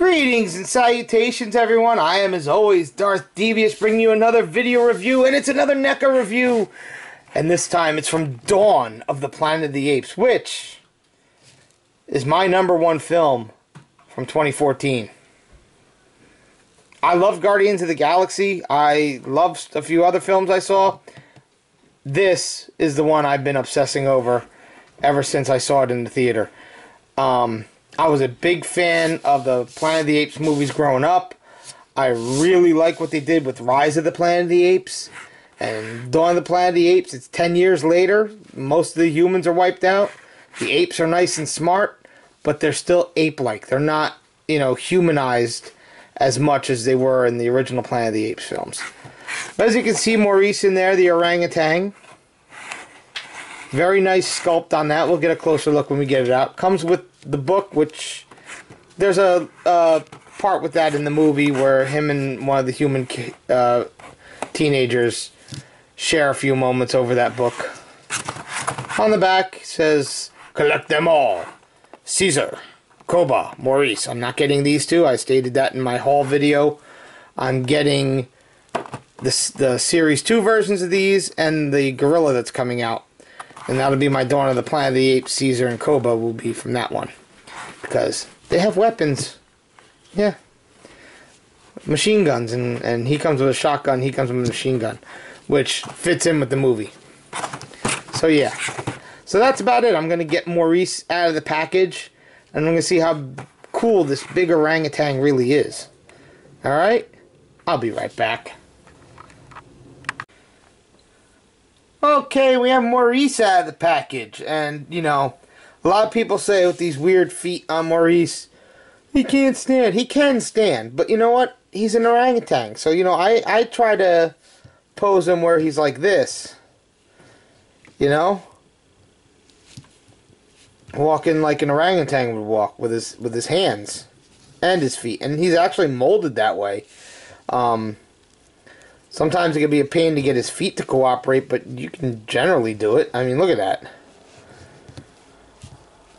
Greetings and salutations, everyone. I am, as always, Darth Devious, bringing you another video review, and it's another NECA review. And this time, it's from Dawn of the Planet of the Apes, which is my #1 film from 2014. I love Guardians of the Galaxy. I loved a few other films I saw. This is the one I've been obsessing over ever since I saw it in the theater. I was a big fan of the Planet of the Apes movies growing up. I really like what they did with Rise of the Planet of the Apes. And Dawn of the Planet of the Apes, it's 10 years later. Most of the humans are wiped out. The apes are nice and smart, but they're still ape-like. They're not, humanized as much as they were in the original Planet of the Apes films. But as you can see, Maurice in there, the orangutan. Very nice sculpt on that. We'll get a closer look when we get it out. Comes with the book, which there's a part with that in the movie where him and one of the human teenagers share a few moments over that book. On the back it says, "Collect them all. Caesar, Koba, Maurice." I'm not getting these two. I stated that in my haul video. I'm getting the Series 2 versions of these and the gorilla that's coming out. And that'll be my Dawn of the Planet of the Apes. Caesar and Koba will be from that one. Because they have weapons. Yeah. Machine guns. And he comes with a shotgun. He comes with a machine gun. Which fits in with the movie. So yeah. So that's about it. I'm going to get Maurice out of the package. And I'm going to see how cool this big orangutan really is. Alright? I'll be right back. Okay, we have Maurice out of the package, and, a lot of people say with these weird feet on Maurice, he can't stand. He can stand, but you know what? He's an orangutan, so, I try to pose him where he's like this, walking like an orangutan would walk with his hands and his feet, and he's actually molded that way. Sometimes it can be a pain to get his feet to cooperate, but you can generally do it. I mean, look at that.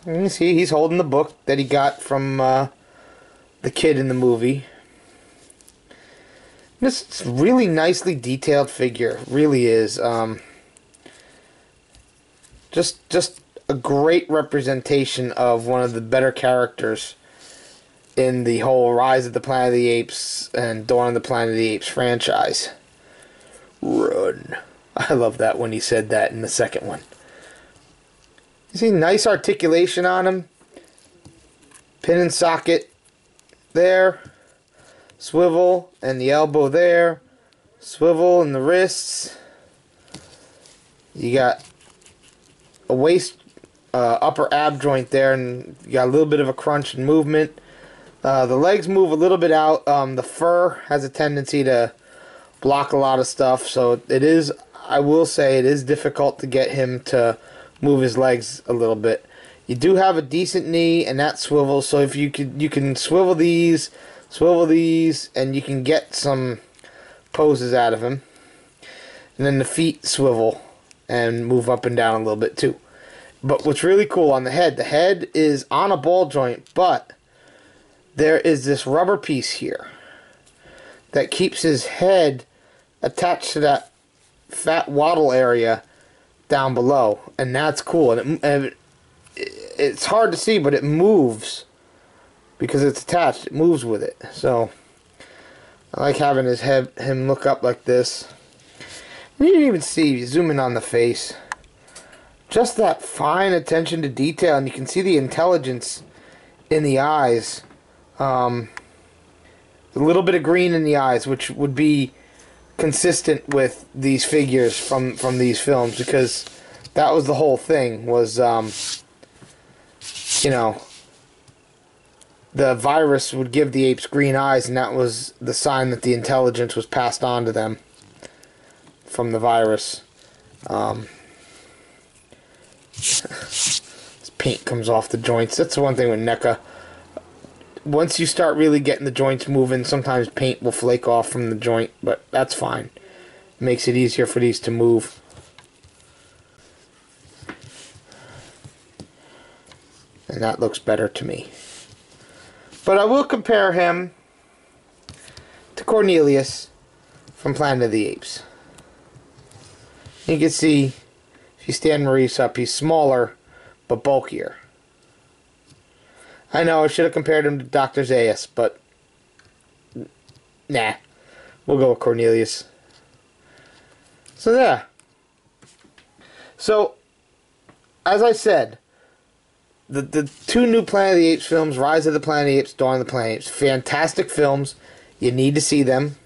You see, he's holding the book that he got from the kid in the movie. This really nicely detailed figure, really is. Just a great representation of one of the better characters in the whole Rise of the Planet of the Apes and Dawn of the Planet of the Apes franchise. Run. I love that when he said that in the second one. You see, nice articulation on him. Pin and socket there. Swivel and the elbow there. Swivel in the wrists. You got a waist, upper ab joint there, and you got a little bit of a crunch and movement. The legs move a little bit out. The fur has a tendency to block a lot of stuff, so it is, I will say, it is difficult to get him to move his legs a little bit. You do have a decent knee, and that swivels, so if you can swivel these, and you can get some poses out of him. And then the feet swivel and move up and down a little bit too. But what's really cool on the head is on a ball joint, but there is this rubber piece here that keeps his head attached to that fat waddle area down below, and that's cool. And it's hard to see, but it moves because it's attached. It moves with it. So I like having him look up like this. And you can even see, zoom in on the face, just that fine attention to detail, and you can see the intelligence in the eyes. A little bit of green in the eyes, which would be consistent with these figures from these films, because that was the whole thing, was, the virus would give the apes green eyes, and that was the sign that the intelligence was passed on to them from the virus. This paint comes off the joints. That's the one thing with NECA. Once you start really getting the joints moving, sometimes paint will flake off from the joint, but that's fine. It makes it easier for these to move. And that looks better to me. But I will compare him to Cornelius from Planet of the Apes. You can see, if you stand Maurice up, he's smaller but bulkier. I know I should have compared him to Dr. Zaius, but nah, we'll go with Cornelius. So there. So, as I said, the two new Planet of the Apes films, Rise of the Planet of the Apes, Dawn of the Planet of the Apes, fantastic films. You need to see them.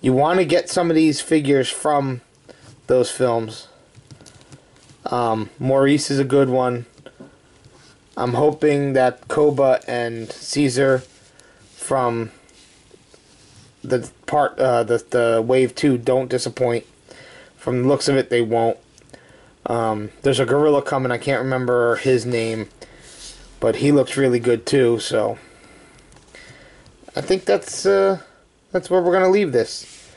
You want to get some of these figures from those films. Maurice is a good one. I'm hoping that Koba and Caesar from the Wave 2 don't disappoint. From the looks of it, they won't. There's a gorilla coming. I can't remember his name, but he looks really good too. So I think that's where we're gonna leave this.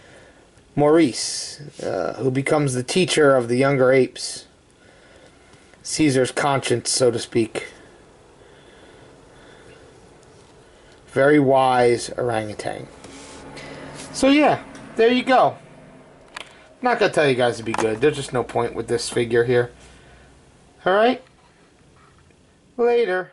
Maurice, who becomes the teacher of the younger apes, Caesar's conscience, so to speak. Very wise orangutan. So yeah, there you go. Not gonna tell you guys to be good. There's just no point with this figure here. Alright? Later.